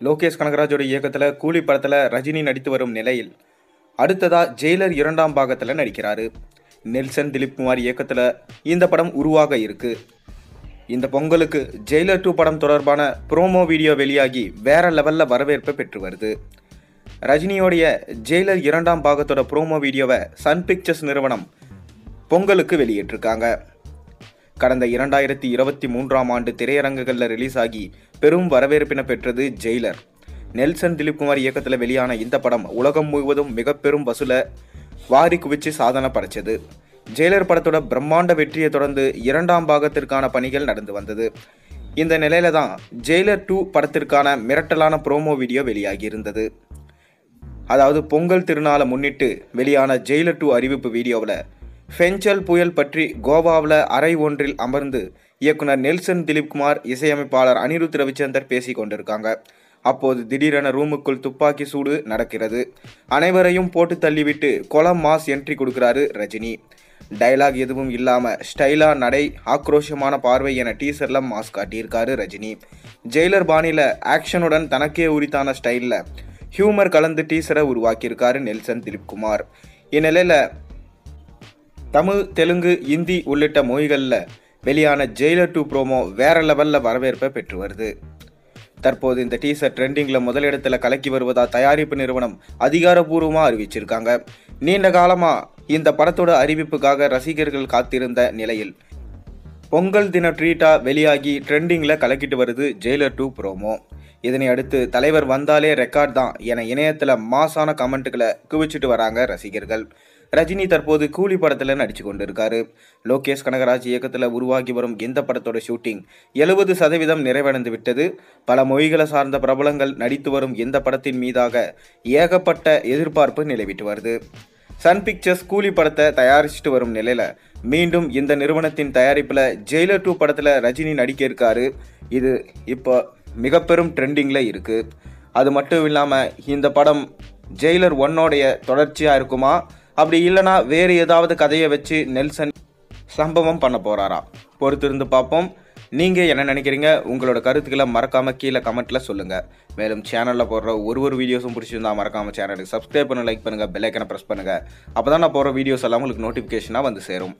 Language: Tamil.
லோகேஷ் கனகராஜோட இயக்கத்தில் கூலி படத்தில் ரஜினி நடித்து வரும் நிலையில் அடுத்ததாக ஜெயிலர் 2ஆம் பாகத்தில் நடிக்கிறாரு. நெல்சன் திலீப்குமார் இயக்கத்தில் இந்த படம் உருவாக இருக்கு. இந்த பொங்கலுக்கு ஜெயிலர் 2 படம் தொடர்பான ப்ரோமோ வீடியோ வெளியாகி வேற லெவலில் வரவேற்பை பெற்று வருது. ரஜினியோடைய ஜெயிலர் 2ஆம் பாகத்தோட ப்ரோமோ வீடியோவை சன் பிக்சர்ஸ் நிறுவனம் பொங்கலுக்கு வெளியிட்டிருக்காங்க. கடந்த 2023ஆம் ஆண்டு திரையரங்குகளில் ரிலீஸ் ஆகி பெரும் வரவேற்பினை பெற்றது ஜெயிலர். நெல்சன் திலீப்குமார் இயக்கத்தில் வெளியான இந்த படம் உலகம் முழுவதும் மிக பெரும் வசூலை வாரி குவிச்சு சாதனை படைச்சது. ஜெயிலர் படத்தோட பிரம்மாண்ட வெற்றியை தொடர்ந்து 2ஆம் பாகத்திற்கான பணிகள் நடந்து வந்தது. இந்த நிலையில தான் ஜெயிலர் 2 படத்திற்கான மிரட்டலான ப்ரோமோ வீடியோ வெளியாகி இருந்தது. அதாவது பொங்கல் திருநாளை முன்னிட்டு வெளியான ஜெயிலர் 2 அறிவிப்பு வீடியோவில் ஃபெஞ்சல் புயல் பற்றி கோவாவில் அறை ஒன்றில் அமர்ந்து இயக்குனர் நெல்சன் திலீப்குமார், இசையமைப்பாளர் அனிருத் ரவிச்சந்தர் பேசி கொண்டிருக்காங்க. அப்போது திடீரென ரூமுக்குள் துப்பாக்கி சூடு நடக்கிறது. அனைவரையும் போட்டு தள்ளிவிட்டு கொலம் மாஸ் என்ட்ரி கொடுக்கிறாரு ரஜினி. டைலாக் எதுவும் இல்லாமல் ஸ்டைலா நடை, ஆக்ரோஷமான பார்வை என டீசரில் மாஸ் காட்டியிருக்காரு ரஜினி. ஜெயிலர் பாணியில் ஆக்ஷனுடன் தனக்கே உரித்தான ஸ்டைலில் ஹியூமர் கலந்து டீசரை உருவாக்கியிருக்காரு நெல்சன் திலீப்குமார். இந்நிலையில் தமிழ், தெலுங்கு, இந்தி உள்ளிட்ட மொழிகளில் வெளியான ஜெயிலர் 2 ப்ரோமோ வேற லெவலில் வரவேற்பை பெற்று வருது. தற்போது இந்த டீசர் ட்ரெண்டிங்கில் முதலிடத்தில் கலக்கி வருவதா தயாரிப்பு நிறுவனம் அதிகாரப்பூர்வமாக அறிவிச்சிருக்காங்க. நீண்ட காலமாக இந்த படத்தோட அறிவிப்புக்காக ரசிகர்கள் காத்திருந்த நிலையில் பொங்கல் தின ட்ரீட்டாக வெளியாகி ட்ரெண்டிங்கில் கலக்கிட்டு வருது ஜெயிலர் 2 ப்ரோமோ. இதனை அடுத்து தலைவர் வந்தாலே ரெக்கார்ட் தான் என இணையத்தில் மாசான கமெண்ட்டுகளை குவிச்சிட்டு வராங்க ரசிகர்கள். ரஜினி தற்போது கூலி படத்தில் நடித்து கொண்டிருக்காரு. லோகேஷ் கனகராஜ் இயக்கத்தில் உருவாகி வரும் இந்த படத்தோட ஷூட்டிங் 70% நிறைவடைந்து விட்டது. பல மொழிகளை சார்ந்த பிரபலங்கள் நடித்து வரும் இந்த படத்தின் மீதாக ஏகப்பட்ட எதிர்பார்ப்பு நிலவிட்டு வருது. சன் பிக்சர்ஸ் கூலி படத்தை தயாரிச்சுட்டு வரும் நிலையில் மீண்டும் இந்த நிறுவனத்தின் தயாரிப்பில் ஜெயிலர் 2 படத்தில் ரஜினி நடிக்க இருக்காரு. இது இப்போ மிக பெரும் ட்ரெண்டிங்கில் இருக்குது. அது மட்டும் இல்லாமல் இந்த படம் ஜெயிலர் 1 தொடர்ச்சியாக இருக்குமா, அப்படி இல்லைனா வேறு ஏதாவது கதையை வச்சு நெல்சன் சம்பவம் பண்ண போகிறாரா? பொறுத்திருந்து பார்ப்போம். நீங்கள் என்ன நினைக்கிறீங்க? உங்களோட கருத்துக்களை மறக்காமல் கீழே கமெண்ட்டில் சொல்லுங்கள். மேலும் சேனலில் போடுற ஒரு வீடியோஸும் பிடிச்சிருந்தா மறக்காமல் சேனலுக்கு சப்ஸ்கிரைப் பண்ண, லைக் பண்ணுங்கள், பெல் ஐக்கனை ப்ரெஸ் பண்ணுங்கள். அப்போ தான் நான் போடுற வீடியோஸ் எல்லாம் உங்களுக்கு நோட்டிஃபிகேஷனாக வந்து சேரும்.